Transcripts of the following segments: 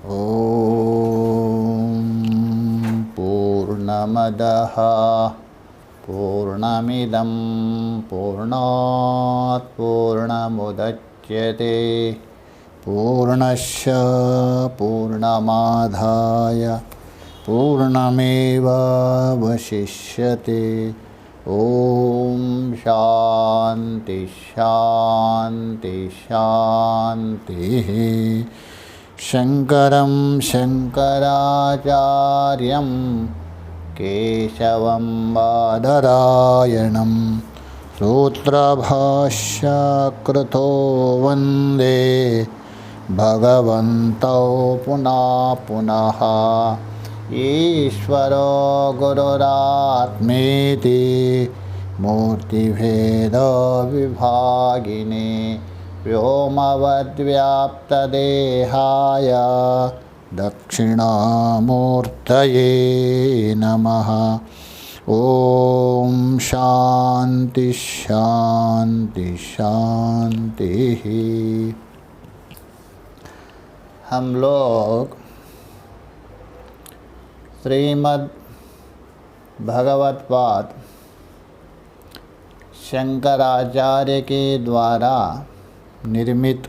ॐ पूर्णमदः पूर्णमिदं पूर्णात् पूर्णमुदच्यते पूर्णस्य पूर्णमादाय पूर्णमेवावशिष्यते। ॐ शान्ति शान्ति शान्तिः। शङ्करं शङ्कराचार्यं केशवं बादरायणं सूत्रभाष्यकृतो वन्दे भगवन्तौ पुनः पुनः। ईश्वरो गुरुरात्मेति मूर्तिभेदविभागिने व्योमवद्व्याप्तदेहाय दक्षिणामूर्तये नमः। ॐ शान्ति शान्ति शान्तिः। हम लोग श्रीमद् भगवत पाद शंकराचार्य के द्वारा निर्मित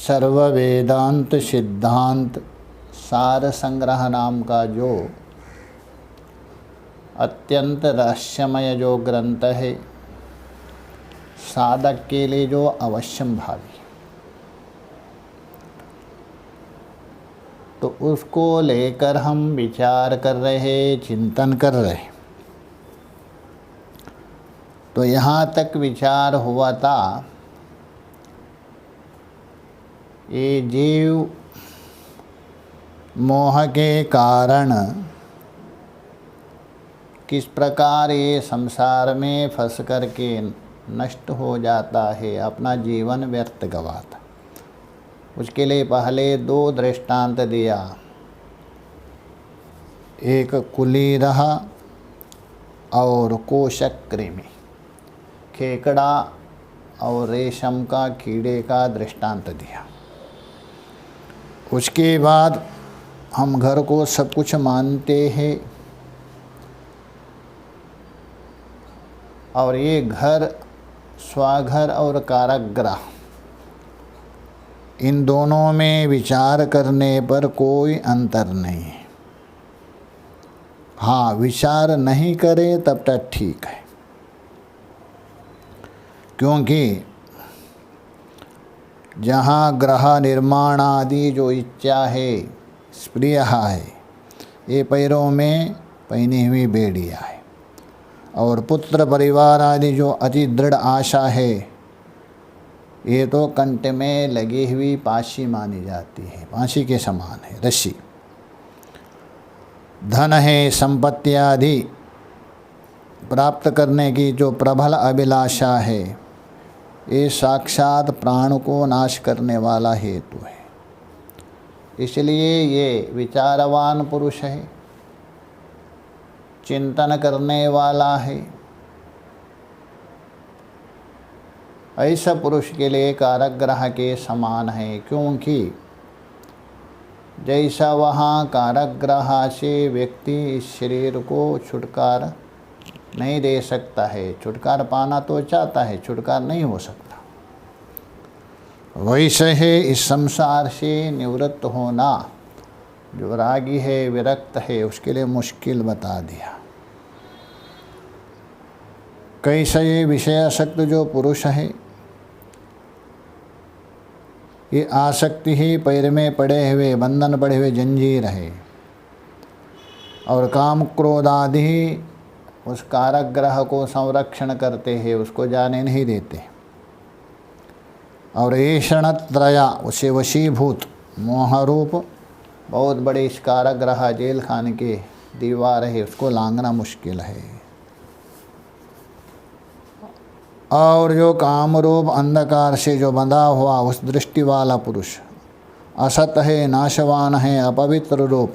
सर्व वेदांत सिद्धांत सार संग्रह नाम का जो अत्यंत रहस्यमय जो ग्रंथ है, साधक के लिए जो अवश्यम भावी, तो उसको लेकर हम विचार कर रहे, चिंतन कर रहे। तो यहाँ तक विचार हुआ था, ये जीव मोह के कारण किस प्रकार ये संसार में फंस कर के नष्ट हो जाता है, अपना जीवन व्यर्थ गवाता। उसके लिए पहले दो दृष्टांत दिया। एक कुली रहा और कोशक कृमि, खेकड़ा और रेशम का कीड़े का दृष्टांत दिया। उसके बाद हम घर को सब कुछ मानते हैं और ये घर, स्वाघर और कारागृह, इन दोनों में विचार करने पर कोई अंतर नहीं है। हाँ, विचार नहीं करें तब तक ठीक है, क्योंकि जहाँ ग्रह निर्माण आदि जो इच्छा है, स्प्रिय है, ये पैरों में पहनी हुई बेड़ियाँ है, और पुत्र परिवार आदि जो अति दृढ़ आशा है, ये तो कंठ में लगी हुई पाशी मानी जाती है, पाशी के समान है, रस्सी। धन है, संपत्ति आदि प्राप्त करने की जो प्रबल अभिलाषा है, ये साक्षात प्राण को नाश करने वाला हेतु है। इसलिए ये विचारवान पुरुष है, चिंतन करने वाला है। ऐसा पुरुष के लिए कारागृह के समान है, क्योंकि जैसा वहाँ कारागृह से व्यक्ति इस शरीर को छुटकारा नहीं दे सकता है, छुटकारा पाना तो चाहता है, छुटकारा नहीं हो सकता, वैसे है इस संसार से निवृत्त होना जो रागी है, विरक्त है, उसके लिए मुश्किल बता दिया। कैसे ये विषयासक्त जो पुरुष है, ये आसक्ति ही पैर में पड़े हुए, बंधन पड़े हुए जंजीर है, और काम क्रोध आदि उस कारागृह को संरक्षण करते हैं, उसको जाने नहीं देते। और ऐषणत्रया, उसे वशीभूत मोहरूप बहुत बड़े इस कारागृह जेल खाने के दीवार है, उसको लांघना मुश्किल है। और जो कामरूप अंधकार से जो बंधा हुआ उस दृष्टि वाला पुरुष असत है, नाशवान है, अपवित्र रूप,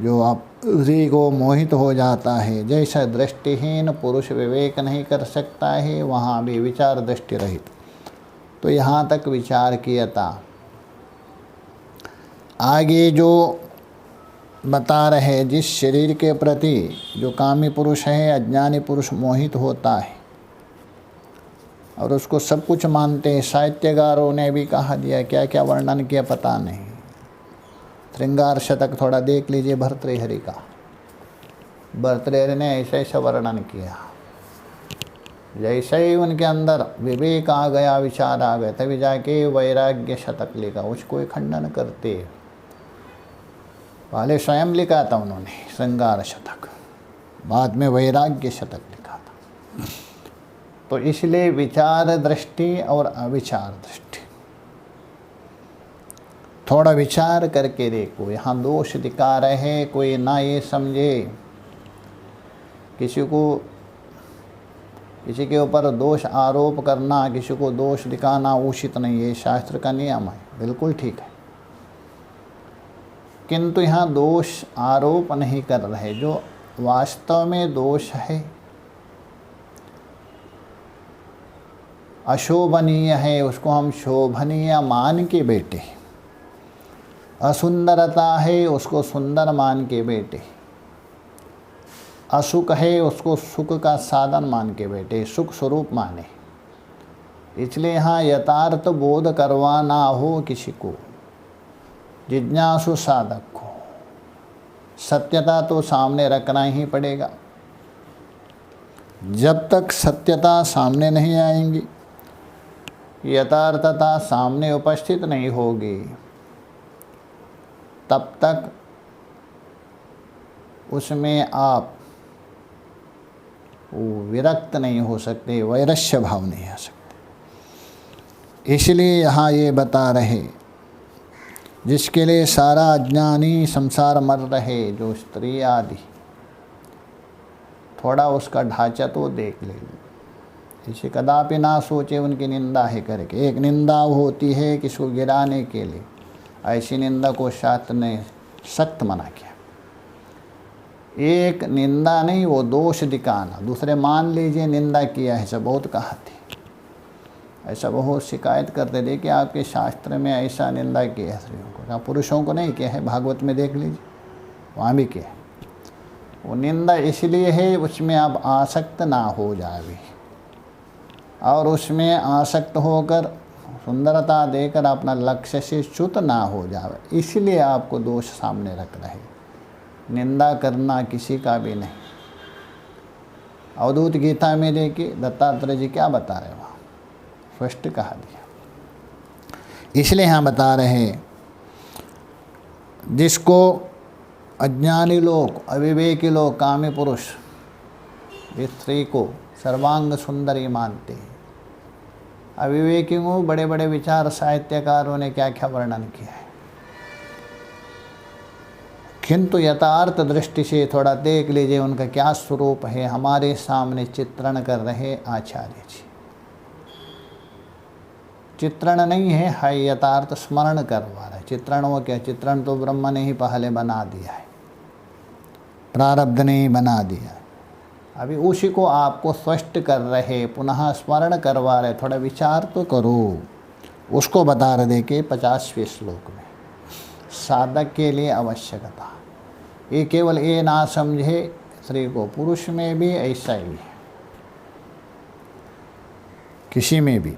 जो आप उसी को मोहित हो जाता है। जैसा दृष्टिहीन पुरुष विवेक नहीं कर सकता है, वहाँ भी विचार दृष्टि रहित तो यहाँ तक विचार किया था। आगे जो बता रहे, जिस शरीर के प्रति जो कामी पुरुष है, अज्ञानी पुरुष मोहित होता है और उसको सब कुछ मानते हैं। साहित्यकारों ने भी कहा दिया, क्या क्या वर्णन किया पता नहीं। श्रृंगार शतक थोड़ा देख लीजिए भर्तृहरि का। भर्तृहरि ने ऐसा ऐसा वर्णन किया, जैसे ही उनके अंदर विवेक आ गया, विचार आ गए, तभी जाके वैराग्य शतक लिखा। उसको खंडन करते, पहले स्वयं लिखा था उन्होंने श्रृंगार शतक, बाद में वैराग्य शतक लिखा था। तो इसलिए विचार दृष्टि और अविचार दृष्टि, थोड़ा विचार करके देखो। यहाँ दोष दिखा रहे, कोई ना ये समझे किसी के ऊपर दोष आरोप करना, किसी को दोष दिखाना उचित नहीं है, शास्त्र का नियम है, बिल्कुल ठीक है। किंतु यहाँ दोष आरोप नहीं कर रहे, जो वास्तव में दोष है, अशोभनीय है, उसको हम शोभनीय मान के बैठे। असुंदरता है, उसको सुंदर मान के बैठे। असुख है, उसको सुख का साधन मान के बैठे, सुख स्वरूप माने। इसलिए यहाँ यथार्थ बोध करवाना हो किसी को, जिज्ञासु साधक को, सत्यता तो सामने रखना ही पड़ेगा। जब तक सत्यता सामने नहीं आएंगी, यथार्थता सामने उपस्थित नहीं होगी, तब तक उसमें आप विरक्त नहीं हो सकते, वैरस्य भाव नहीं आ सकते। इसलिए यहाँ ये बता रहे, जिसके लिए सारा अज्ञानी संसार मर रहे, जो स्त्री आदि, थोड़ा उसका ढांचा तो देख ले। इसे कदापि ना सोचे उनकी निंदा है करके। एक निंदा होती है किसको गिराने के लिए, ऐसी निंदा को शास्त्र ने सख्त मना किया। एक निंदा नहीं, वो दोष दिखाना, दूसरे मान लीजिए निंदा किया है, ऐसा बहुत कहा थी, ऐसा बहुत शिकायत करते थे कि आपके शास्त्र में ऐसा निंदा किया है स्त्रियों को। कहा पुरुषों को नहीं किया है, भागवत में देख लीजिए, वहाँ भी किया है। वो निंदा इसलिए है, उसमें आप आसक्त ना हो जाए, और उसमें आसक्त होकर सुंदरता देकर अपना लक्ष्य से च्युत ना हो जाए, इसलिए आपको दोष सामने रख रहे। निंदा करना किसी का भी नहीं। अवधूत गीता में देखिए दत्तात्रेय जी क्या बता रहे, वहाँ स्पष्ट कहा दिया। इसलिए यहाँ बता रहे, जिसको अज्ञानी लोग, अविवेकी लोग, कामी पुरुष स्त्री को सर्वांग सुंदरी मानते हैं। अविवेकी को बड़े बड़े विचार साहित्यकारों ने क्या क्या वर्णन किया है, किंतु यथार्थ दृष्टि से थोड़ा देख लीजिए उनका क्या स्वरूप है। हमारे सामने चित्रण कर रहे आचार्य जी, चित्रण नहीं है, यथार्थ स्मरण करवा रहे। चित्रण वो क्या, चित्रण तो ब्रह्मा ने ही पहले बना दिया है, प्रारब्ध ने ही बना दिया है। अभी उसी को आपको स्पष्ट कर रहे, पुनः स्मरण करवा रहे। थोड़ा विचार तो करो। उसको बता रहे थे कि 50वें श्लोक में साधक के लिए आवश्यकता, ये केवल ये ना समझे स्त्री को, पुरुष में भी ऐसा ही है, किसी में भी।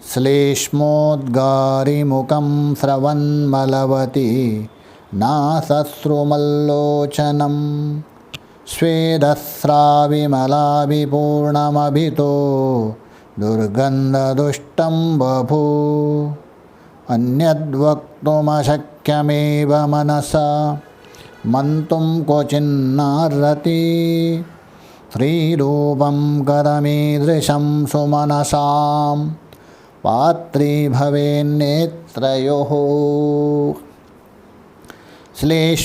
श्लेष्मोद्गारिमुखं स्रवन्मलवती नासश्रुमल्लोचनं स्वेदस्राविमलाभिपूर्णमभितो दुर्गन्धदुष्टं बभू अन्यद्वक्तुमशक्यमेव मनसा मंतुं क्वचिन्नार्हति श्रीरूपं कथमीदृशं सुमनसां पात्री भवेन्नेत्रयोः श्लेष्मोद्गारिमुखं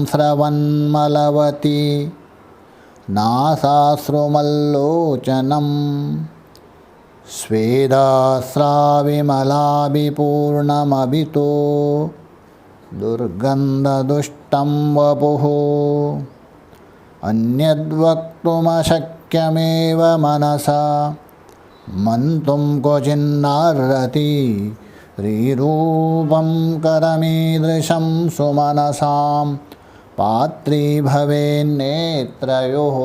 स्रवन्मलवती नासाश्रुमल्लोचनं स्वेदास्राविमलाभिपूर्णमभितो दुर्गन्धदुष्टं वपुः अन्यद्वक्तुमशक्यमेव मनसा मंतुम क्वचिन्नार्हति रीरूपं करमीदृशं सुमनसां पात्री भवेन्नेत्रयोः।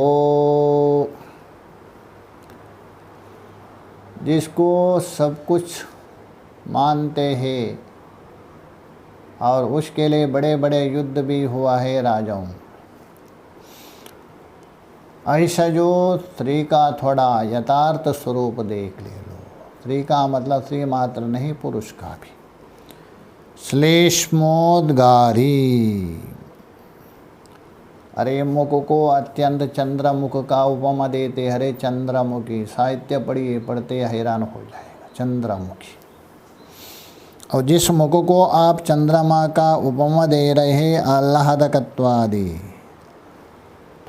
जिसको सब कुछ मानते हैं और उसके लिए बड़े बड़े युद्ध भी हुआ है राजाओं, ऐसा जो स्त्री का थोड़ा यथार्थ स्वरूप देख ले लो। स्त्री का मतलब स्त्री मात्र नहीं, पुरुष का भी। श्लेष्मोद्गारी, अरे मुख को अत्यंत चंद्रमुख का उपमा देते। हरे चंद्रमुखी, साहित्य पढ़िए, पढ़ते हैरान हो जाएगा। चंद्रमुखी, और जिस मुख को आप चंद्रमा का उपमा दे रहे हैं आह्लादकत्वादि,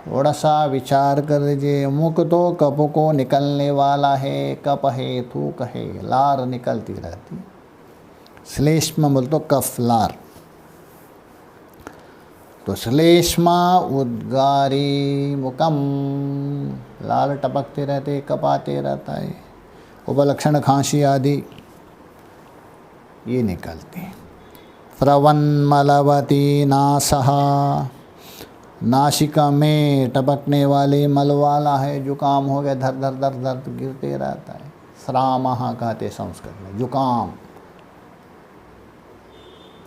थोड़ा सा विचार कर लीजिए। मुख तो कप को निकलने वाला है, कप है, थूक है, लार निकलती रहती। श्लेष्म बोल तो कफ, लार। तो श्लेष्मा उद्गारी मुकम, लाल टपकते रहते, कपाते रहता है। उपलक्षण खांसी आदि ये निकलते। स्रवन्मलवती नासहा, नासिका में टपकने वाले मल वाला है। जुकाम हो गया, धर धर धर धर गिरते रहता है। श्रामः कहते संस्कृत में, जुकाम।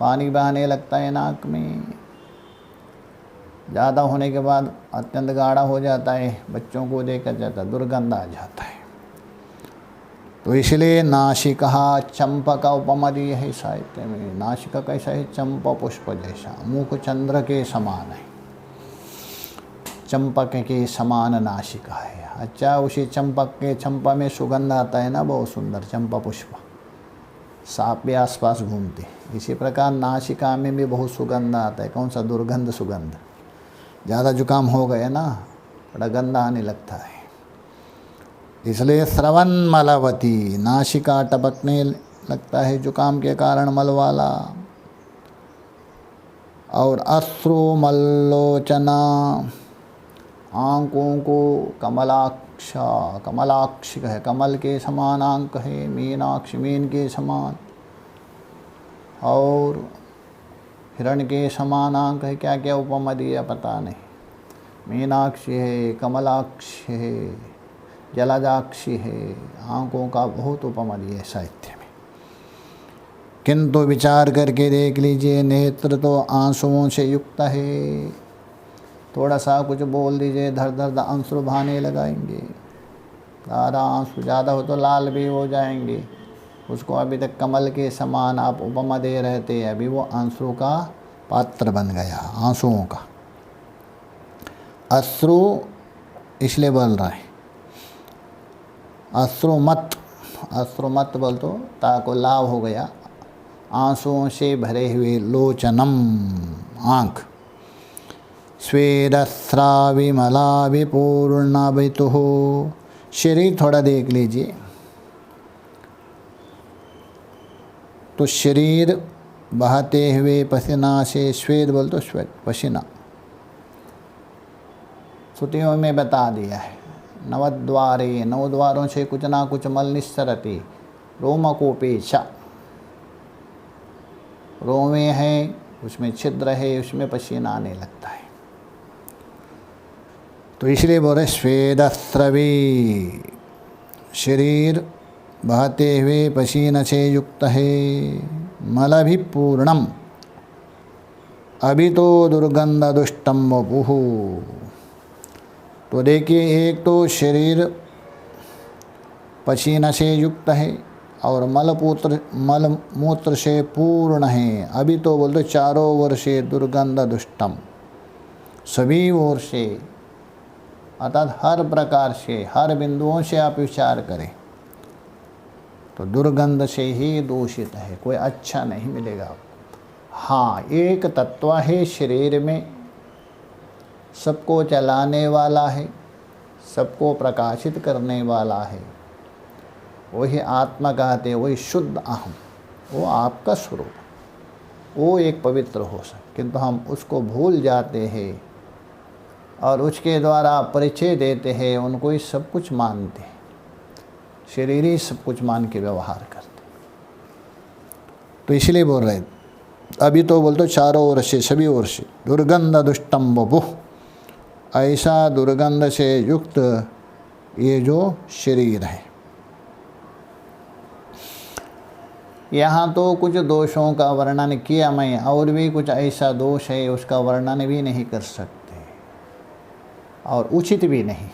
पानी बहने लगता है नाक में, ज़्यादा होने के बाद अत्यंत गाढ़ा हो जाता है, बच्चों को देखा जाता है, दुर्गंध आ जाता है। तो इसलिए नासिका चंपा का उपमा दिया है साहित्य में। नासिका कैसा है? चंपा पुष्प जैसा, मुख चंद्र के समान है, चंपक के समान नासिका है। अच्छा, उसी चंपा में सुगंध आता है ना, बहुत सुंदर चंपा पुष्प, सांप भी आसपास घूमते। इसी प्रकार नासिका में भी बहुत सुगंध आता है। कौन सा? दुर्गंध सुगंध। ज़्यादा जुकाम हो गया ना, बड़ा गंदा आने लगता है। इसलिए श्रवण मलवती, नासिका टपकने लगता है जुकाम के कारण, मल वाला। और अश्रु मल्लोचना, आंकों को कमलाक्षा, कमलाक्ष है, कमल के समान आंक है। मीनाक्ष, मीन के समान। और हिरण के समान आंक है। क्या क्या उपमा दिया पता नहीं। मीनाक्षी है, कमलाक्ष है, जलजाक्षी है। आंकों का बहुत उपमा दिया साहित्य में। किंतु विचार करके देख लीजिए, नेत्र तो आंसुओं से युक्त है। थोड़ा सा कुछ बोल दीजिए, धर धर आंसू बहाने लगाएंगे। सारा आंसू ज़्यादा हो तो लाल भी हो जाएंगे। उसको अभी तक कमल के समान आप उपमा दे रहे थे, अभी वो आंसू का पात्र बन गया, आंसुओं का। अश्रु इसलिए बोल रहा है, अश्रुमत, अश्रुमत बोल तो ताको लाभ हो गया। आंसुओं से भरे हुए, लोचनम आँख। स्वेदस्राविमला विपूर्णवितुः, शरीर थोड़ा देख लीजिए। तो शरीर बहते हुए पसीना से, स्वेद बोल तो स्वेट, पसीना। श्रुतियों में बता दिया है। नवद्वारे, 9 द्वारों से कुछ ना कुछ मल निस्सरति। रोमकोपेशा, रोमे है, उसमें छिद्र है, उसमें पसीना आने लगता है। तो इसलिए बोले स्वेदस्रवी, शरीर बहते हुए पसीने से युक्त है। मलभिपूर्णम, अभी तो दुर्गंध दुष्टम वपुः। तो देखिए, एक तो शरीर पसीने से युक्त है और मल मूत्र से पूर्ण है। अभी तो बोलते चारों ओर से दुर्गंध दुष्टम, सभी ओर से, अर्थात हर प्रकार से, हर बिंदुओं से आप विचार करें तो दुर्गंध से ही दूषित है, कोई अच्छा नहीं मिलेगा आपको। हाँ, एक तत्व है शरीर में, सबको चलाने वाला है, सबको प्रकाशित करने वाला है, वही आत्मा कहते हैं, वही शुद्ध अहम, वो आपका स्वरूप, वो एक पवित्र हो सके। किंतु हम उसको भूल जाते हैं और उसके द्वारा परिचय देते हैं, उनको ही सब कुछ मानते हैं। शरीर ही सब कुछ मान के व्यवहार करते। तो इसलिए बोल रहे, अभी तो बोलते चारों ओर से, सभी ओर से, दुर्गंध दुष्टम वपुः, ऐसा दुर्गंध से युक्त ये जो शरीर है। यहाँ तो कुछ दोषों का वर्णन किया मैं, और भी कुछ ऐसा दोष है उसका वर्णन भी नहीं कर सकते और उचित भी नहीं।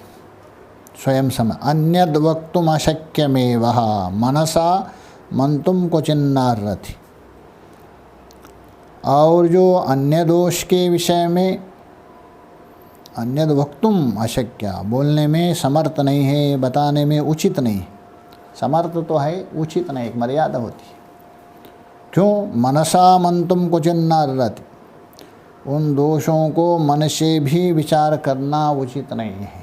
स्वयं समय अन्यद वक्तुम अशक्यमेव मनसा मंतुम क्वचिन्नार्हति। और जो अन्य दोष के विषय में अन्यद वक्तुम अशक्य, बोलने में समर्थ नहीं है, बताने में उचित नहीं। समर्थ तो है, उचित नहीं, एक मर्यादा होती है। क्यों? मनसा मंतुम क्वचिन्नार्हति, उन दोषों को मन से भी विचार करना उचित नहीं है।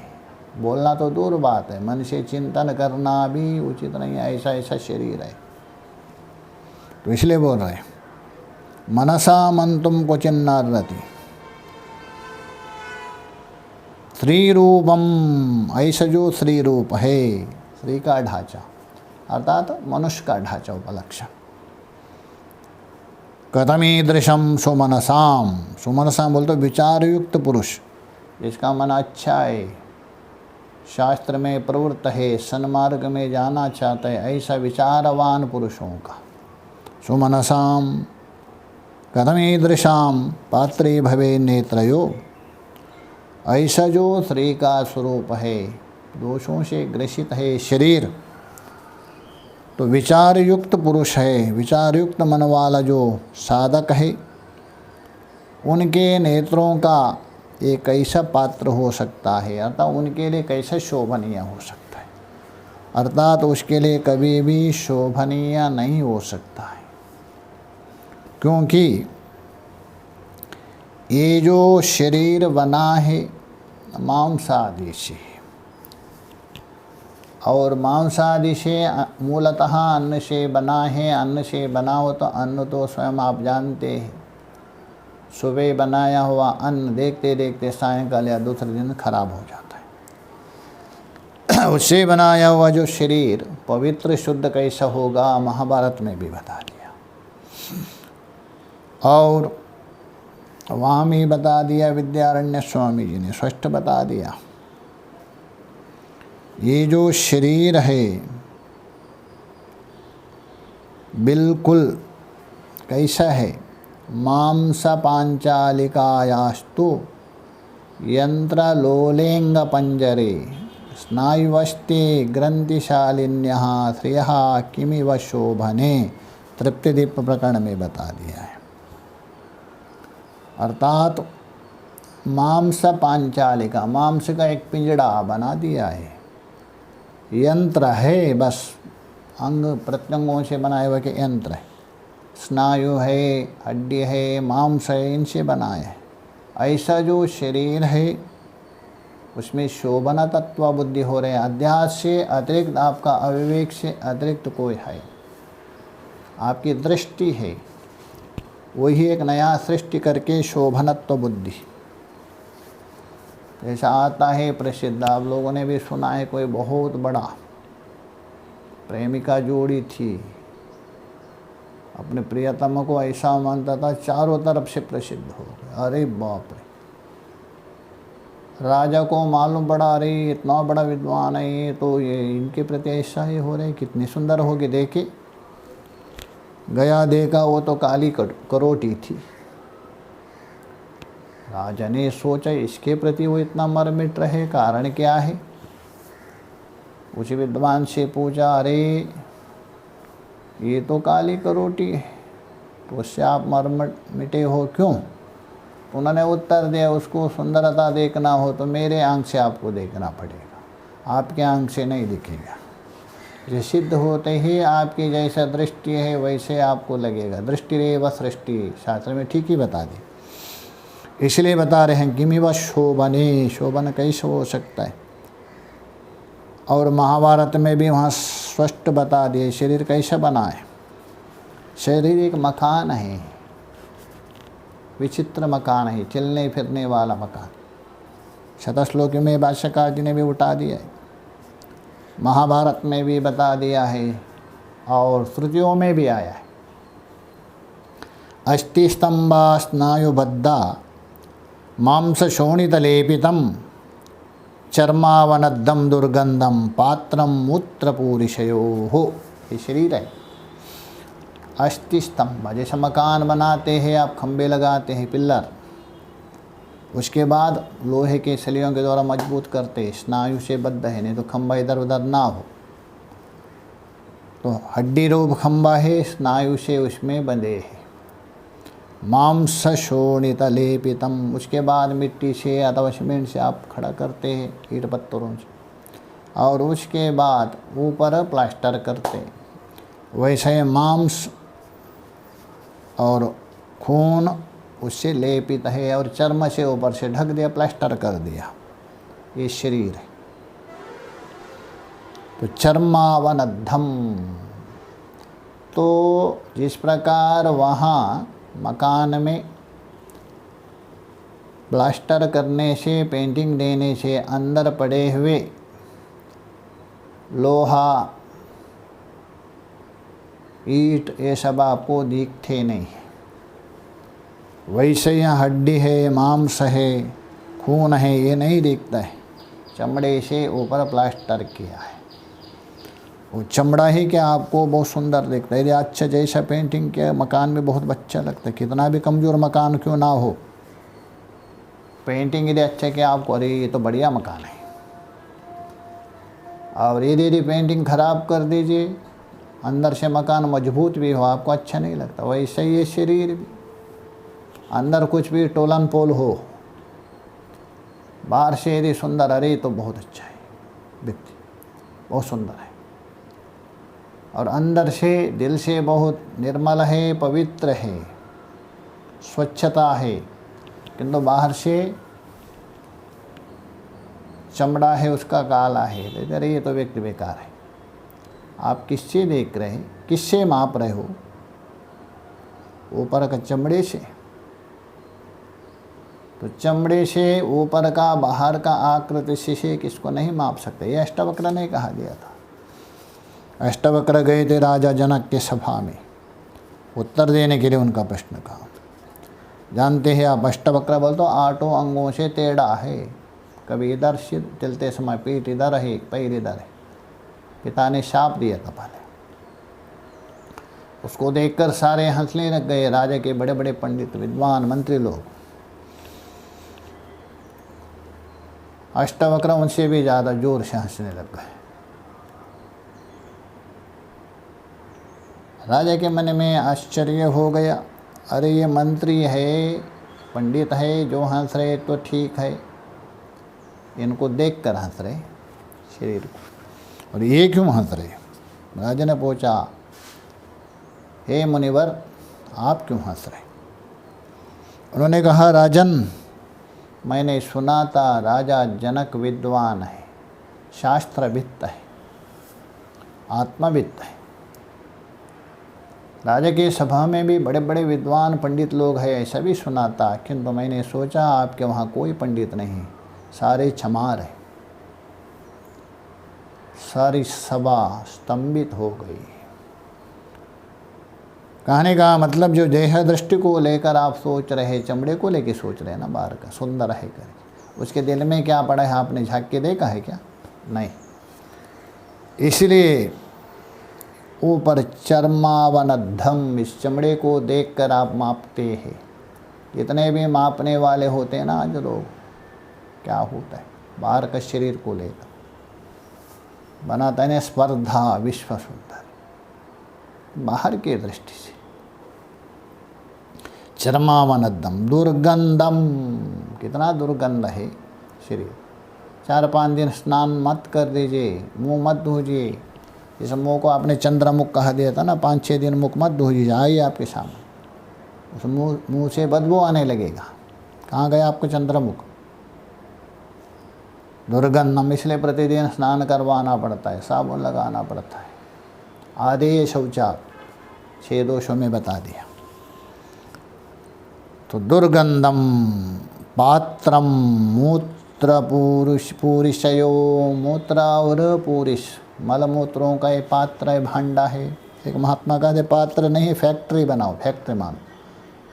बोलना तो दूर बात है, मन से चिंतन करना भी उचित नहीं है। ऐसा ऐसा शरीर है, तो इसलिए बोल रहे हैं मनसा मंतुम क्वचिन्नार्हति। स्त्री रूपम, ऐसा जो स्त्री रूप है, स्त्री का ढांचा अर्थात मनुष्य का ढांचा उपलक्षण। कथमीदृशम सुमनसाम, सुमनसाम बोलते विचार युक्त पुरुष, जिसका मन अच्छा है, शास्त्र में प्रवृत्त है, सन्मार्ग में जाना चाहता है, ऐसा विचारवान पुरुषों का। सुमनसाम कथमीदृशाम पात्रे भवे नेत्रयो, ऐसा जो स्त्री का स्वरूप है, दोषों से ग्रसित है शरीर, तो विचार युक्त पुरुष है, विचार युक्त मन वाला जो साधक है, उनके नेत्रों का एक ऐसा पात्र हो सकता है, अर्थात उनके लिए कैसा शोभनीय हो सकता है, अर्थात उसके लिए कभी भी शोभनीय नहीं हो सकता है। क्योंकि ये जो शरीर बना है मांसादि से, और मांसादि से मूलतः अन्न से बना है। अन्न से बना हो तो अन्न तो स्वयं आप जानते हैं, सुबह बनाया हुआ अन्न देखते देखते सायंकाल या दूसरे दिन खराब हो जाता है। उससे बनाया हुआ जो शरीर पवित्र शुद्ध कैसा होगा, महाभारत में भी बता दिया, और वहाँ भी बता दिया, विद्यारण्य स्वामी जी ने स्पष्ट बता दिया। ये जो शरीर है बिल्कुल कैसा है, मांस पांचालिकायास्तु यंत्र लोलेंग पंजरे स्नायुवस्ते ग्रंथिशालिन्यः श्रियः किमिव शोभने, तृप्तिदीप प्रकरण में बता दिया है। अर्थात मांस पांचालिका, मांस का एक पिंजड़ा बना दिया है, यंत्र है, बस अंग प्रत्यंगों से बनाए हुए के यंत्र है, स्नायु है, हड्डी है, मांस है, इनसे बनाए है। ऐसा जो शरीर है उसमें शोभना तत्व बुद्धि हो रहे हैं। अध्यास से अतिरिक्त, आपका अविवेक से अतिरिक्त कोई है, आपकी दृष्टि है, वही एक नया सृष्टि करके शोभनत्व बुद्धि। जैसा आता है प्रसिद्ध, आप लोगों ने भी सुना है, कोई बहुत बड़ा प्रेमिका जोड़ी थी, अपने प्रियतम को ऐसा मानता था, चारों तरफ से प्रसिद्ध हो गया। अरे बाप रे, राजा को मालूम पड़ा, अरे इतना बड़ा विद्वान है ये, तो ये इनके प्रति ऐसा ही हो रहे, कितनी सुंदर होगी। देखे, गया देखा, वो तो काली करोटी थी। राजा ने सोचा इसके प्रति वो इतना मरमिट रहे, कारण क्या है। उस विद्वान से पूछा, अरे ये तो काली करोटी है, तो उससे आप मरमिटे हो क्यों? उन्होंने उत्तर दिया, उसको सुंदरता देखना हो तो मेरे आंख से आपको देखना पड़ेगा, आपके आंख से नहीं दिखेगा। ये सिद्ध होते ही आपकी जैसा दृष्टि है वैसे आपको लगेगा। दृष्टि रे व सृष्टि, शास्त्र में ठीक ही बता दी। इसलिए बता रहे हैं किमिव शोभने, शोभन कैसे हो सकता है। और महाभारत में भी वहाँ स्पष्ट बता दिए शरीर कैसे बना है। शरीर एक मकान है, विचित्र मकान है, चलने फिरने वाला मकान। शतश्लोकी में भाष्यकार जी ने भी उठा दिया है। महाभारत में भी बता दिया है और श्रुतियों में भी आया है। अस्थिस्तंभा स्नायुबद्धा मांसशोणितलेपितं चर्मावनद्धं दुर्गंधम पात्रम मूत्रपूरिशयोः। ये शरीर है। अस्थि स्तंभ, जैसे मकान बनाते हैं आप, खंबे लगाते हैं, पिल्लर, उसके बाद लोहे के सलियों के द्वारा मजबूत करते, स्नायु से बद्ध है, नहीं तो खंबा इधर उधर ना हो। तो हड्डी रूप खंबा है, स्नायु से उसमें बंधे है। मांस शोणित लेपितम, उसके बाद मिट्टी से अथवा सीमेंट से आप खड़ा करते हैं, ईंट पत्थरों से, और उसके बाद ऊपर प्लास्टर करते। वैसे मांस और खून उससे लेपित है और चर्म से ऊपर से ढक दिया, प्लास्टर कर दिया। ये शरीर है। तो चर्मावनद्धम, तो जिस प्रकार वहाँ मकान में प्लास्टर करने से, पेंटिंग देने से अंदर पड़े हुए लोहा, ईंट, ये सब आपको दिखते नहीं है, वैसे यहाँ हड्डी है, मांस है, खून है, ये नहीं दिखता है। चमड़े से ऊपर प्लास्टर किया है। वो चमड़ा ही क्या आपको बहुत सुंदर दिखता है। यदि अच्छा जैसा पेंटिंग किया, मकान में बहुत अच्छा लगता है, कितना भी कमज़ोर मकान क्यों ना हो, पेंटिंग यदि अच्छा किया आपको, अरे ये तो बढ़िया मकान है। और यदि पेंटिंग ख़राब कर दीजिए, अंदर से मकान मजबूत भी हो, आपको अच्छा नहीं लगता। वैसे ये शरीर भी, अंदर कुछ भी टोलन पोल हो, बाहर से यदि सुंदर, अरे तो बहुत अच्छा है, व्यक्ति बहुत सुंदर है, और अंदर से दिल से बहुत निर्मल है, पवित्र है, स्वच्छता है, किंतु बाहर से चमड़ा है उसका काला है, तो अरे ये तो व्यक्ति बेकार है। आप किससे देख रहे हैं, किससे माप रहे हो? ऊपर का चमड़े से। तो चमड़े से ऊपर का, बाहर का आकृति से किसको नहीं माप सकते। ये अष्टावक्र ने कहा दिया था। अष्टावक्र गए थे राजा जनक के सभा में, उत्तर देने के लिए उनका प्रश्न का। जानते हैं आप, अष्टावक्र बोल तो 8 अंगों से टेढ़ा है। कभी इधर से चलते समय पीठ इधर है, पैर इधर है। पिता ने शाप दिया था पहले। उसको देखकर सारे हंसने लग गए, राजा के बड़े बड़े पंडित, विद्वान, मंत्री लोग। अष्टावक्र उनसे भी ज़्यादा जोर से हंसने लग गए। राजा के मन में आश्चर्य हो गया, अरे ये मंत्री है, पंडित है, जो हंस रहे तो ठीक है, इनको देखकर हंस रहे शरीर को, और ये क्यों हंस रहे? राजा ने पूछा, हे मुनिवर, आप क्यों हंस रहे? उन्होंने कहा, राजन, मैंने सुना था राजा जनक विद्वान है, शास्त्रवित्त है, आत्मवित्त है। राजा की सभा में भी बड़े बड़े विद्वान पंडित लोग हैं, ऐसा भी सुना था, किंतु मैंने सोचा आपके वहाँ कोई पंडित नहीं, सारे छमार हैं। सारी सभा स्तंभित हो गई। कहने का मतलब, जो देह दृष्टि को लेकर आप सोच रहे, चमड़े को लेकर सोच रहे हैं ना, बाहर का सुंदर है करके, उसके दिल में क्या पड़ा है आपने झाँक के देखा है क्या? नहीं। इसलिए ऊपर चर्मावनद्धम, इस चमड़े को देखकर आप मापते हैं। जितने भी मापने वाले होते हैं ना आज लोग, क्या होता है, बाहर का शरीर को लेकर बनाता है स्पर्धा, विश्व सुंदर, बाहर की दृष्टि से। चर्मावनद्धम दुर्गंधम, कितना दुर्गंध है शरीर। 4-5 दिन स्नान मत कर दीजिए, मुंह मत धोइए। जैसे मुंह को आपने चंद्रमुख कहा दिया था ना, 5-6 दिन मुख मत धोइए, आइए आपके सामने, उस मुंह से बदबू आने लगेगा। कहाँ गया आपका चंद्रमुख? दुर्गंधम, इसलिए प्रतिदिन स्नान करवाना पड़ता है, साबुन लगाना पड़ता है। आधे शौचाल 6 दोषों में बता दिया। तो दुर्गंधम पात्रम मूत्र पूरिशयो, मूत्र और पूरिश मलमूत्रों का ये पात्र है, भांडा है। एक महात्मा कहते पात्र नहीं फैक्ट्री बनाओ, फैक्ट्री मानो,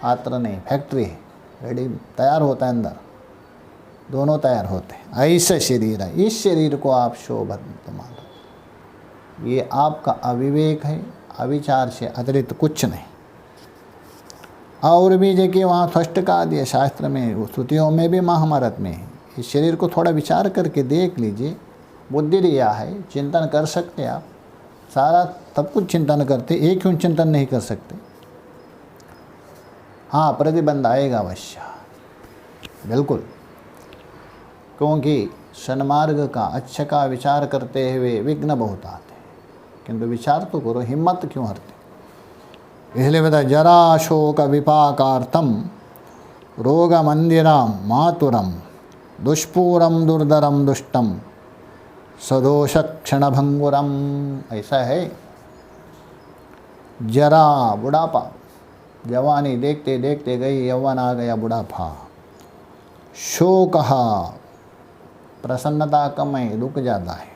पात्र नहीं फैक्ट्री है, रेडी तैयार होता है अंदर, दोनों तैयार होते हैं। ऐसा शरीर है, इस शरीर को आप शोभत मानो। ये आपका अविवेक है, अविचार से अतिरिक्त कुछ नहीं। और भी जगह वहाँ स्पष्ट कहा दिया शास्त्र में, श्रुतियों में भी, महाभारत में। इस शरीर को थोड़ा विचार करके देख लीजिए, बुद्धि दिया है, चिंतन कर सकते आप, सारा सब कुछ चिंतन करते, एक क्यों चिंतन नहीं कर सकते? हाँ, प्रतिबंध आएगा अवश्य, बिल्कुल, क्योंकि सन्मार्ग का, अच्छा का विचार करते हुए विघ्न बहुत आते हैं। किंतु विचार तो करो, हिम्मत क्यों हारते? इसलिए बता, जरा शोक विपाकार्थम रोग मंदिरम मातुरम दुष्पूरम दुर्धरम दुष्टम सदोष क्षण भंगुरम। ऐसा है। जरा बुढ़ापा, जवानी देखते देखते गई, यौवन आ गया बुढ़ापा। शोक प्रसन्नता कम है, दुख ज़्यादा है।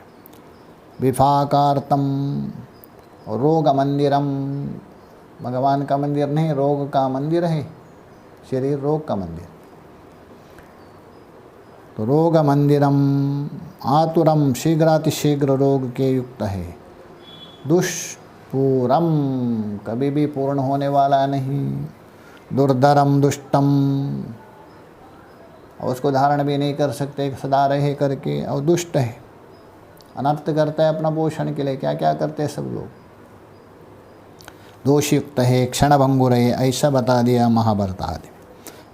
विपाकार्थम रोग मंदिरम, भगवान का मंदिर नहीं, रोग का मंदिर है शरीर, रोग का मंदिर। तो रोग मंदिरम आतुरम, शीघ्रातिशीघ्र रोग के युक्त है। दुष्पूरम, कभी भी पूर्ण होने वाला नहीं। दुर्धरम, दुष्टम, और उसको धारण भी नहीं कर सकते सदा रहे करके, और दुष्ट है, अनर्थ करता है अपना पोषण के लिए। क्या क्या करते हैं सब लोग, दोषयुक्त है, क्षण भंगुर है, ऐसा बता दिया महाभारत आदि।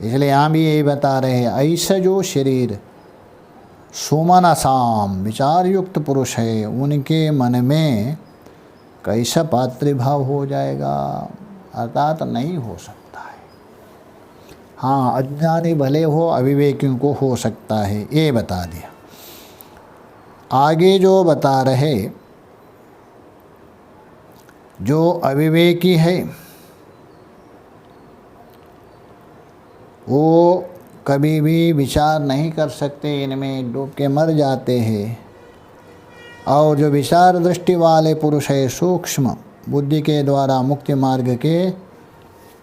इसलिए यहाँ भी यही बता रहे हैं, ऐसा जो शरीर सुमनसाम विचार युक्त पुरुष है, उनके मन में कैसा पात्रिभाव हो जाएगा, अर्थात नहीं हो सकता है। हाँ, अज्ञानी भले हो, अविवेकियों को हो सकता है, ये बता दिया। आगे जो बता रहे, जो अविवेकी है वो कभी भी विचार नहीं कर सकते, इनमें डूब के मर जाते हैं। और जो विचार दृष्टि वाले पुरुष है, सूक्ष्म बुद्धि के द्वारा मुक्ति मार्ग के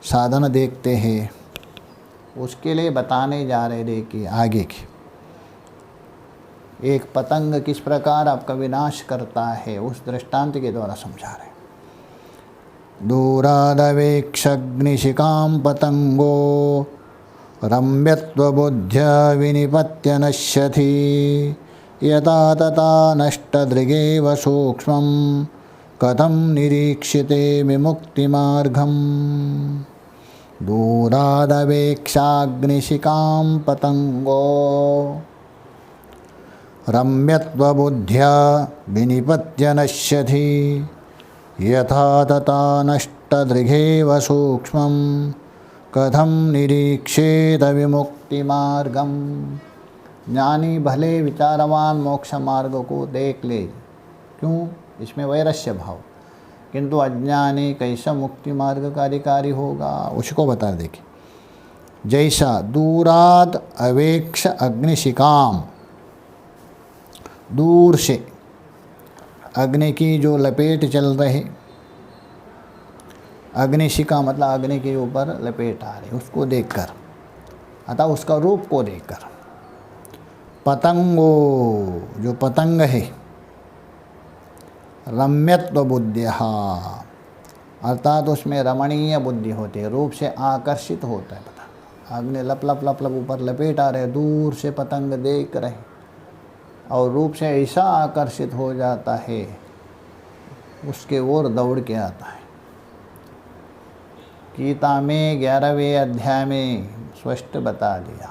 साधन देखते हैं, उसके लिए बताने जा रहे देखिए आगे की। एक पतंग किस प्रकार आपका विनाश करता है, उस दृष्टांत के द्वारा समझा रहे। दूरादवेक्षग्निशिकां पतंगो रम्यत्वबुद्ध्य विनिपत्य नश्यति यथा तथा नष्टदृगेव सूक्ष्मं कथं निरीक्षिते विमुक्तिमार्गम्। दूरादवेक्षाग्निशिकां पतंगो रम्यत्वबुद्ध्या विनिपत्य नश्यति यथा तथा नष्टदृगेव सूक्ष्मं कथं निरीक्षेत विमुक्तिमार्गम्। ज्ञानी भले विचारवान मोक्ष मार्ग को देख ले, क्यों? इसमें वैरस्य भाव। किंतु अज्ञानी कैसा मुक्ति मार्ग का अधिकारी होगा, उसको बता देखिए। जैसा दूराद अवेक्ष अग्निशिकाम, दूर से अग्नि की जो लपेट चल रहे, अग्निशिखा मतलब अग्नि के ऊपर लपेट आ रही, उसको देखकर, अतः उसका रूप को देखकर। पतंगो, जो पतंग है, रम्यत्व बुद्धिया, अर्थात उसमें रमणीय बुद्धि होती है, रूप से आकर्षित होता है पतंग। अग्नि लप लप लप लप ऊपर लपेट आ रहे, दूर से पतंग देख रहे और रूप से ऐसा आकर्षित हो जाता है, उसके ओर दौड़ के आता है। गीता में 11वें अध्याय में स्पष्ट बता दिया,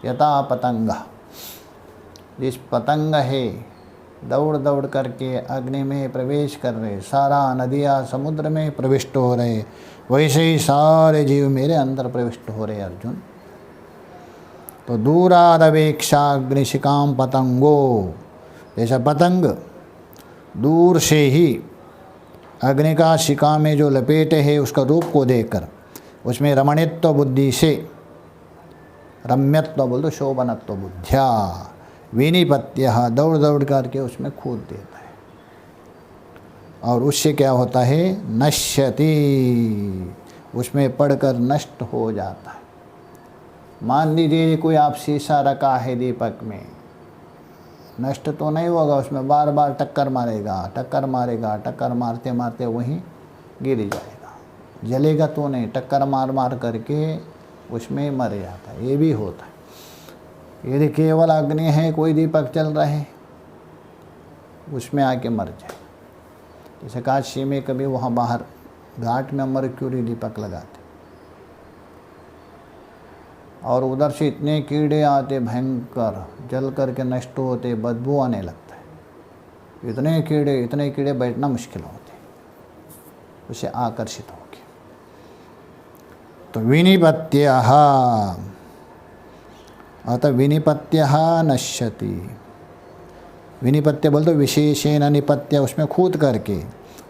यथा पतंग, जिस पतंग है दौड़ दौड़ करके अग्नि में प्रवेश कर रहे, सारा नदियाँ समुद्र में प्रविष्ट हो रहे, वैसे ही सारे जीव मेरे अंदर प्रविष्ट हो रहे अर्जुन। तो दूरादवेक्षाग्निशिकां पतंगो, जैसा पतंग दूर से ही अग्नि का शिखा में जो लपेटे है उसका रूप को देखकर उसमें रमणीत्व बुद्धि से रम्यत्व बोल दो, शोभनत्व बुद्ध्या विनिपत्य, दौड़ दौड़ करके उसमें कूद देता है और उससे क्या होता है, नश्यति, उसमें पड़कर नष्ट हो जाता है। मान लीजिए कोई आप शीशा रखा है दीपक में, नष्ट तो नहीं होगा, उसमें बार बार टक्कर मारेगा, टक्कर मारेगा, टक्कर मारते मारते वहीं गिर जाएगा, जलेगा तो नहीं, टक्कर मार मार करके उसमें मर जाता है। ये भी होता है। यदि केवल अग्नि है, कोई दीपक चल रहा है, उसमें आके मर जाए। जैसे काशी में कभी वहाँ बाहर घाट में मरक्यूरी दीपक लगाते और उधर से इतने कीड़े आते भयंकर, जल करके नष्ट होते, बदबू आने लगता है। इतने कीड़े बैठना मुश्किल होते, उसे आकर्षित हो गए। तो विनिपत्यः, अतः विनिपत्यः नश्यति। विनिपत्य बोल दो, विशेषेण निपत्य, उसमें कूद करके,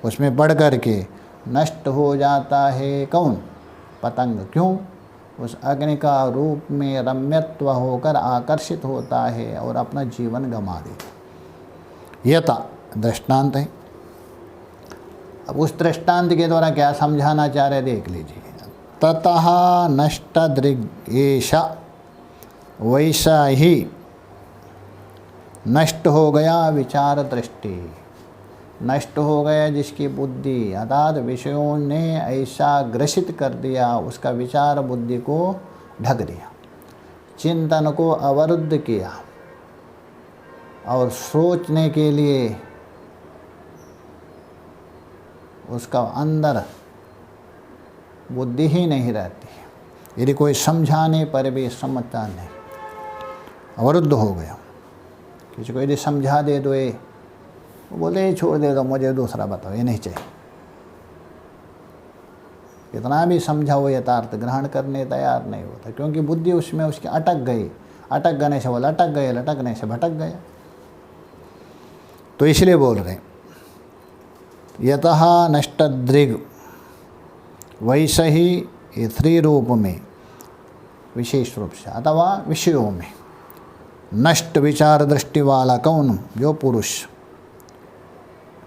उसमें पड़ करके नष्ट हो जाता है। कौन? पतंग। क्यों? उस अग्नि का रूप में रम्यत्व होकर आकर्षित होता है और अपना जीवन गंवा देता। यथा दृष्टांत है। अब उस दृष्टांत के द्वारा क्या समझाना चाह रहे देख लीजिए। ततः नष्ट दृग्, वैसा ही नष्ट हो गया विचार दृष्टि, नष्ट हो गया जिसकी बुद्धि, अर्थात विषयों ने ऐसा ग्रसित कर दिया, उसका विचार बुद्धि को ढक दिया, चिंतन को अवरुद्ध किया और सोचने के लिए उसका अंदर बुद्धि ही नहीं रहती है। यदि कोई समझाने पर भी समझता नहीं, अवरुद्ध हो गया। किसी को यदि समझा दे दो, ये वो बोले छोड़ दे दो, मुझे दूसरा बताओ, ये नहीं चाहिए। कितना भी समझाओ यथार्थ ग्रहण करने तैयार नहीं होता, क्योंकि बुद्धि उसमें उसकी अटक गई। अटक गने से बोला अटक गए, लटकने से भटक गया। तो इसलिए बोल रहे यतः नष्ट दृग्, वैसे ही ये थ्री रूप में विशेष रूप से अथवा विषयों में नष्ट विचार दृष्टि वाला कौन? जो पुरुष।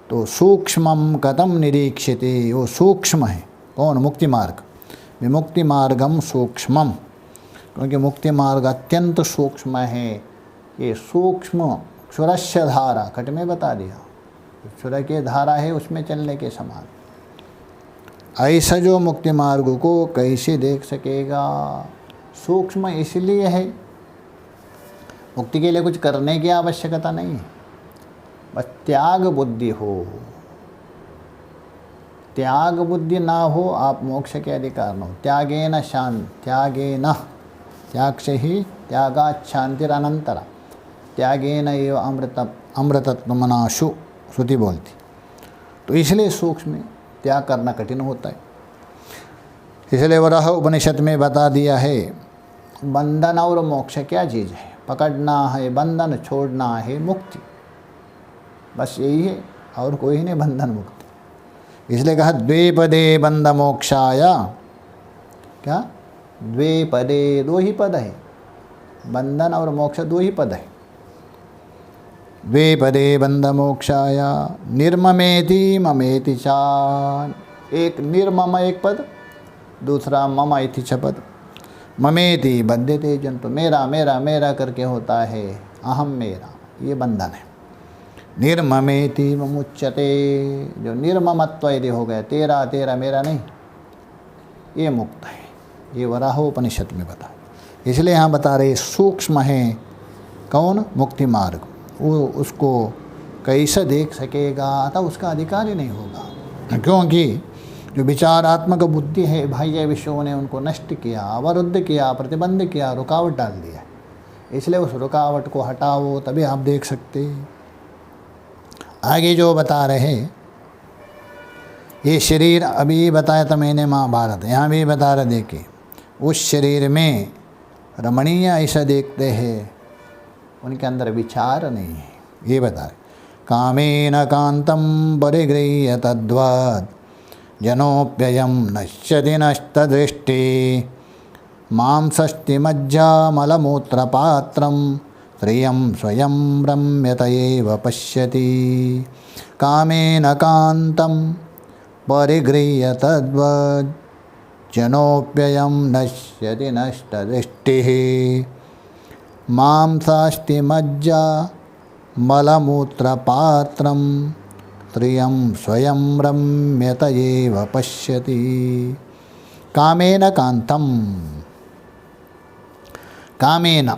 तो सूक्ष्मम कथम निरीक्षिते, वो सूक्ष्म है। कौन? मुक्ति मार्ग। विमुक्ति मार्गम सूक्ष्मम, क्योंकि मुक्ति मार्ग अत्यंत सूक्ष्म है। ये सूक्ष्म क्षुरस्य धारा, कट में बता दिया, क्षुर की धारा है, उसमें चलने के समान। ऐसा जो मुक्ति मार्ग को कैसे देख सकेगा? सूक्ष्म इसलिए है, मुक्ति के लिए कुछ करने की आवश्यकता नहीं है, बस त्याग बुद्धि हो। त्याग बुद्धि ना हो, आप मोक्ष के अधिकार न हो। त्यागेन शांति, त्यागेन, त्याग से ही त्यागात् शांतिरनंतरा, त्यागेन एव अमृतत्वमनाशु, श्रुति बोलती। तो इसलिए सूक्ष्म में त्याग करना कठिन होता है। इसलिए वराह उपनिषद में बता दिया है, बंधन और मोक्ष क्या चीज़ है? पकड़ना है बंधन, छोड़ना है मुक्ति, बस यही है, और कोई नहीं बंधन मुक्ति। इसलिए कहा द्विपदे बंध मोक्षाय। क्या? द्विपदे, दो ही पद है, बंधन और मोक्ष दो ही पद है। द्विपदे बंध मोक्षाय निर्ममेति ममेति च, एक निर्मम एक पद, दूसरा मम इति च पद। ममेति बद्धते जंतु, मेरा मेरा मेरा करके होता है, अहम मेरा, ये बंधन है। निर्ममेति मुच्यते, जो निर्ममत्व यदि हो गया, तेरा तेरा मेरा नहीं, ये मुक्त है। ये वराहोपनिषद में बता, इसलिए यहाँ बता रहे सूक्ष्म है। कौन? मुक्ति मार्ग। वो उसको कैसे देख सकेगा? अतः उसका अधिकार ही नहीं होगा, क्योंकि जो विचारात्मक बुद्धि है, बाह्य विषयों ने उनको नष्ट किया, अवरुद्ध किया, प्रतिबंध किया, रुकावट डाल दिया। इसलिए उस रुकावट को हटाओ, तभी आप देख सकते। आगे जो बता रहे, ये शरीर अभी बताया था मैंने महाभारत, यहाँ भी बता रहे, देखिए उस शरीर में रमणीय ऐसा देखते हैं, उनके अंदर विचार नहीं है। ये बता रहे, कामेन कांतम परिगृह्य तद्वत् जनोप्ययम नश्यति नष्टदृष्टि मांसस्तिमज्जामलमूत्रपात्रं श्रियं स्वयं रम्यत एव पश्यति कामेन कान्तं परिगृह्य तद्वत् जनोप्ययं नश्यति नष्टदृष्टिः मांसास्तिमज्जामलमूत्रपात्रं श्रियं स्वयं रम्यत एव पश्यति कामेन कांतम। कामेन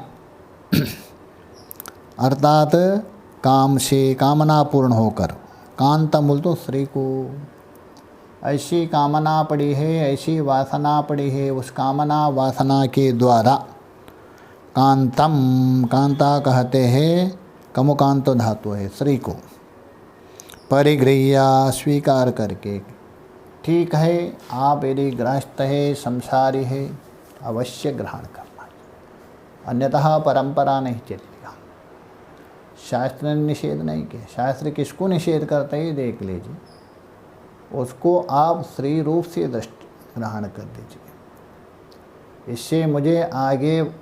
अर्थात काम से कामना पूर्ण होकर, कांतम बोल तो स्त्री को ऐसी कामना पड़ी है, ऐसी वासना पड़ी है, उस कामना वासना के द्वारा कांतम, कांता कहते हैं कमुकांतो धातु है स्त्री को, परिगृह्य स्वीकार करके। ठीक है, आप यदि गृहस्थ है, संसारी है, अवश्य ग्रहण करना, अन्यतः परंपरा नहीं चलेगा। शास्त्र ने निषेध नहीं किया। शास्त्र किसको निषेध करते हैं देख लीजिए, उसको आप स्त्री रूप से दृष्टि ग्रहण कर दीजिए। इससे मुझे आगे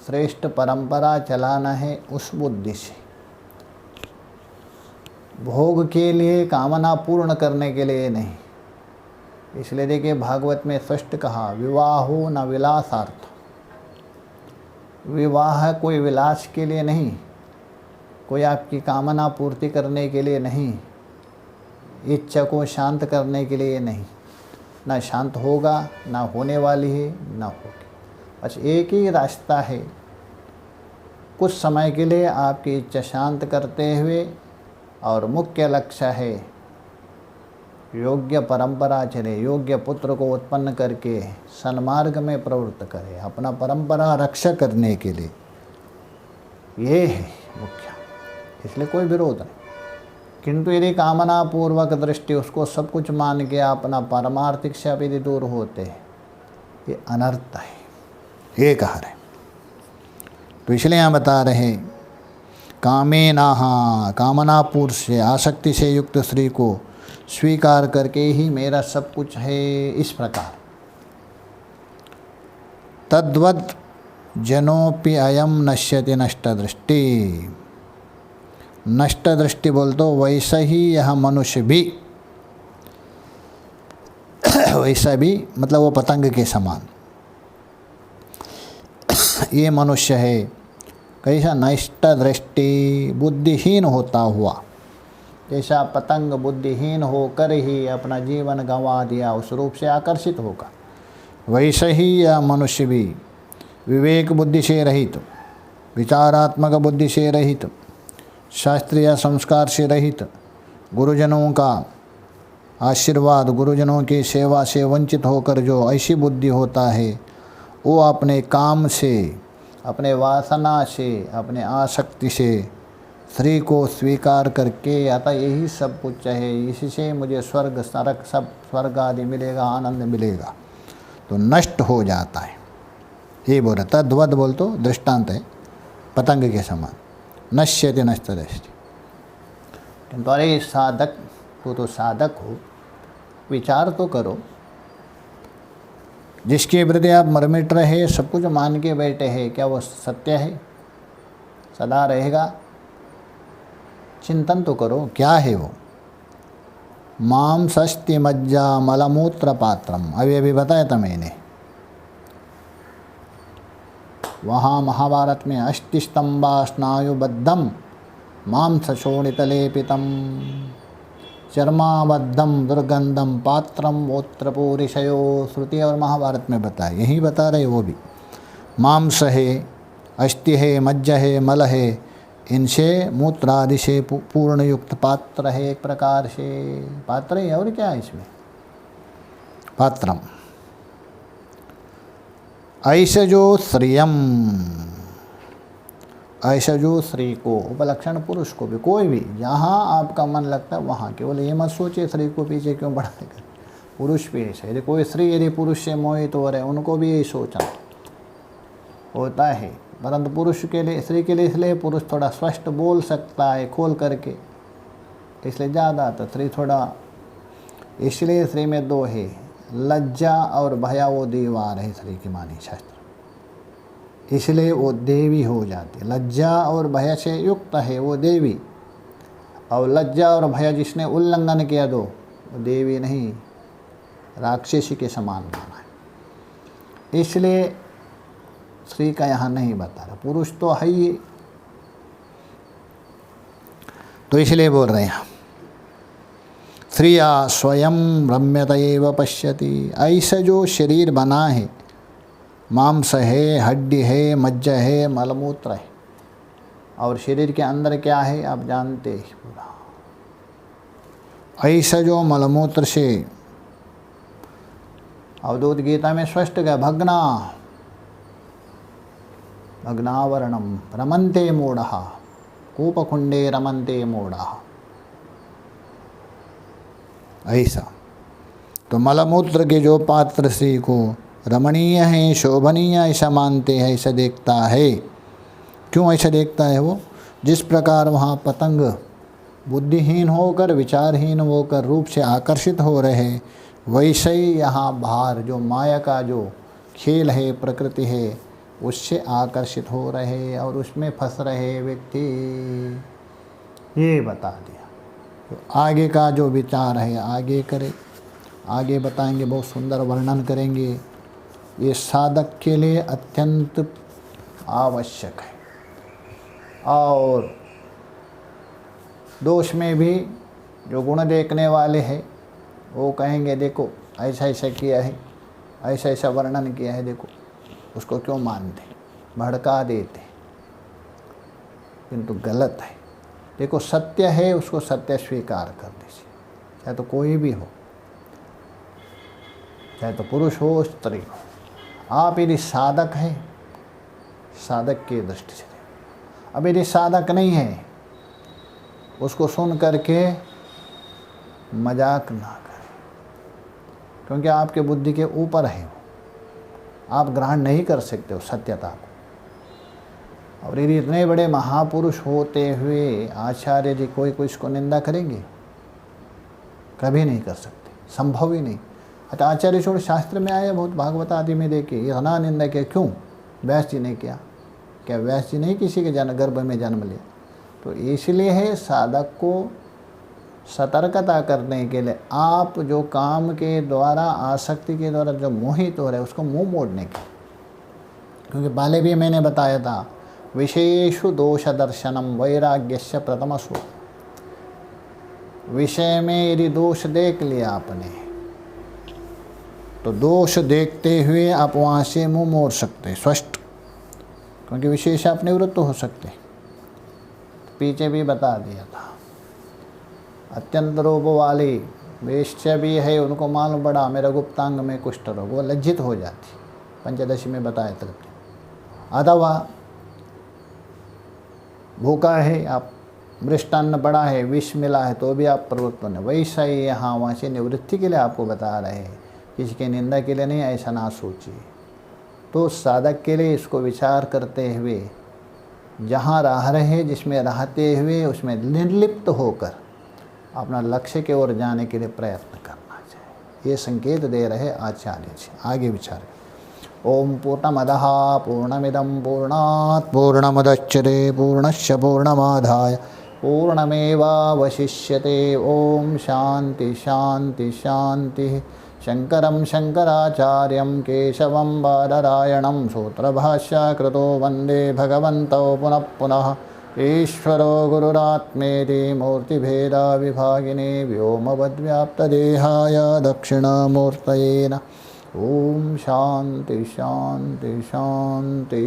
श्रेष्ठ परंपरा चलाना है उस बुद्धि से, भोग के लिए, कामना पूर्ण करने के लिए नहीं। इसलिए देखिए भागवत में स्पष्ट कहा, विवाहो न विलासार्थ। विवाह कोई विलास के लिए नहीं, कोई आपकी कामना पूर्ति करने के लिए नहीं, इच्छा को शांत करने के लिए नहीं। ना शांत होगा, ना होने वाली है, ना होगी। बस एक ही रास्ता है, कुछ समय के लिए आपकी इच्छा शांत करते हुए, और मुख्य लक्ष्य है योग्य परंपरा चले, योग्य पुत्र को उत्पन्न करके सन्मार्ग में प्रवृत्त करे, अपना परंपरा रक्षा करने के लिए। ये है मुख्य, इसलिए कोई विरोध नहीं। किंतु यदि कामना पूर्वक दृष्टि, उसको सब कुछ मान के अपना पारमार्थिक से यदि दूर होते हैं, ये अनर्थ है, ये कह रहे। तो इसलिए यहाँ बता रहे, कामेना, कामनापूर्व से, आसक्ति से युक्त स्त्री को स्वीकार करके ही मेरा सब कुछ है, इस प्रकार। तद्वत् जनोपि अयम नश्यति नष्ट दृष्टि। नष्ट दृष्टि बोल तो वैसा ही यह मनुष्य भी, वैसा भी मतलब वो पतंग के समान ये मनुष्य है। कैसा? नष्ट दृष्टि, बुद्धिहीन होता हुआ। जैसा पतंग बुद्धिहीन होकर ही अपना जीवन गंवा दिया, उस रूप से आकर्षित होगा, वैसे ही यह मनुष्य भी विवेक बुद्धि से रहित, विचारात्मक बुद्धि से रहित, शास्त्रीय संस्कार से रहित, गुरुजनों का आशीर्वाद, गुरुजनों की सेवा से वंचित होकर जो ऐसी बुद्धि होता है, वो अपने काम से, अपने वासना से, अपने आसक्ति से स्त्री को स्वीकार करके, अतः यही सब कुछ है, इससे मुझे स्वर्ग नरक सब स्वर्ग आदि मिलेगा, आनंद मिलेगा, तो नष्ट हो जाता है। ये बोल रहा, तद्वत् बोल तो दृष्टांत है पतंग के समान, नश्यति नष्ट दृष्टि। किंतु अरे साधक, तो साधक हो, विचार तो करो। जिसके प्रति आप मरमिट रहे, सब कुछ मान के बैठे हैं, क्या वो सत्य है? सदा रहेगा? चिंतन तो करो, क्या है वो? मांसस्ति मज्जा मलमूत्र पात्रम, अभी बताया था मैंने। वहाँ महाभारत में अष्टिस्तंभा स्नायुबद्धम मांस शोणितलेपितम चर्माबद्धम दुर्गंधम पात्रम मूत्रपूरिशयो, श्रुति और महाभारत में बताया, यही बता रहे वो भी। मांस है, अस्थि है, मज्जा है, मल है, इनसे मूत्र आदि से पूर्ण युक्त पात्र है, एक प्रकार से पात्र है। और क्या है इसमें? पात्रम। ऐसे जो श्रियम, ऐसा जो स्त्री को, उपलक्षण पुरुष को भी, कोई भी जहाँ आपका मन लगता है वहाँ, केवल ये मत सोचिए स्त्री को पीछे क्यों बढ़ाएगा, पुरुष भी ऐसा। यदि कोई स्त्री यदि पुरुष से मोहित हो रहे, उनको भी यही सोचना होता है। परंतु पुरुष के लिए, स्त्री के लिए इसलिए पुरुष थोड़ा स्पष्ट बोल सकता है खोल करके, इसलिए ज़्यादा। तो स्त्री थोड़ा, इसलिए स्त्री में दो है, लज्जा और भया, वो दीवार है स्त्री की मानी शास्त्र। इसलिए वो देवी हो जाती। लज्जा और भय से युक्त है वो देवी, और लज्जा और भय जिसने उल्लंघन किया तो वो देवी नहीं, राक्षसी के समान माना है। इसलिए स्त्री का यहाँ नहीं बता रहा, पुरुष तो है ही। तो इसलिए बोल रहे हैं स्त्रिया स्वयं रम्यतएव पश्यति। ऐसा जो शरीर बना है, मांस है, हड्डी है, मज्जा है, मलमूत्र है, और शरीर के अंदर क्या है आप जानते हैं पूरा। ऐसा जो मलमूत्र से, अवधूत गीता में स्पष्ट है, भग्नावरणम रमन्ते मूढ़ः, कूपकुंडे रमन्ते मूढ़ः। ऐसा तो मलमूत्र के जो पात्र स्त्री को रमणीय है, शोभनीय ऐसा मानते हैं, ऐसा देखता है। क्यों ऐसा देखता है वो? जिस प्रकार वहाँ पतंग बुद्धिहीन होकर, विचारहीन होकर रूप से आकर्षित हो रहे, वैसे ही यहाँ बाहर जो माया का जो खेल है, प्रकृति है, उससे आकर्षित हो रहे और उसमें फंस रहे व्यक्ति। ये बता दिया। तो आगे का जो विचार है आगे करे, आगे बताएंगे, बहुत सुंदर वर्णन करेंगे। ये साधक के लिए अत्यंत आवश्यक है। और दोष में भी जो गुण देखने वाले हैं वो कहेंगे देखो ऐसा ऐसा किया है, ऐसा ऐसा वर्णन किया है, देखो उसको क्यों मानते, भड़का देते, किंतु गलत है। देखो सत्य है, उसको सत्य स्वीकार कर दीजिए, चाहे तो कोई भी हो, चाहे तो पुरुष हो स्त्री हो। आप यदि साधक है, साधक की दृष्टि से, अब यदि साधक नहीं है, उसको सुन करके मजाक ना करें, क्योंकि आपके बुद्धि के ऊपर है वो, आप ग्रहण नहीं कर सकते हो सत्यता को। और यदि इतने बड़े महापुरुष होते हुए आचार्य यदि कोई इसको निंदा करेंगे, कभी नहीं कर सकते, संभव ही नहीं। अच्छा आचार्य छोड़ शास्त्र में आया, बहुत भागवत आदि में देखे, इतना निंदा किया, क्यों? व्यास जी ने किया। क्या व्यास जी नहीं किसी के गर्भ में जन्म लिया? तो इसलिए है साधक को सतर्कता करने के लिए, आप जो काम के द्वारा, आसक्ति के द्वारा जो मोहित हो रहे हैं, उसको मुंह मोड़ने के। क्योंकि पहले भी मैंने बताया था, विशेषु दोष दर्शनम वैराग्यस्य प्रथमसु। विषय में यदि दोष देख लिया आपने, तो दोष देखते हुए आप वहाँ से मुंह मोड़ सकते स्पष्ट, क्योंकि विशेष आप निवृत्त हो सकते। पीछे भी बता दिया था, अत्यंत रोग वाली वेश्या भी है, उनको मालूम पड़ा मेरा गुप्तांग में कुष्ठ रोग, वो लज्जित हो जाती, पंचदशी में बताया था। अथवा भूखा है, आप मृष्टान्न पड़ा है, विष मिला है, तो भी आप प्रवृत्त होने। वैसा ही यहाँ वहाँ से निवृत्ति के लिए आपको बता रहे हैं, किसी की निंदा के लिए नहीं, ऐसा ना सोचिए। तो साधक के लिए इसको विचार करते हुए, जहाँ रह रहे, जिसमें रहते हुए उसमें निर्लिप्त होकर अपना लक्ष्य की ओर जाने के लिए प्रयत्न करना चाहिए। ये संकेत दे रहे आचार्य जी। आगे विचार। ओम पूर्णमदः पूर्णमिदं पूर्णात् पूर्णमुदच्यते पूर्णस्य पूर्णमादाय पूर्णमेवावशिष्यते। ओम शांति शांति शांति। शंकरं शंकराचार्यं केशवं बादरायणं सूत्रभाष्यकृतो वन्दे भगवन्तौ पुनः पुनः। ईश्वरो गुरुरात्मेति मूर्तिभेदा विभागिने व्योमवद्व्याप्तदेहाय दक्षिणामूर्तये नमः। ओम शांति शांति शांति।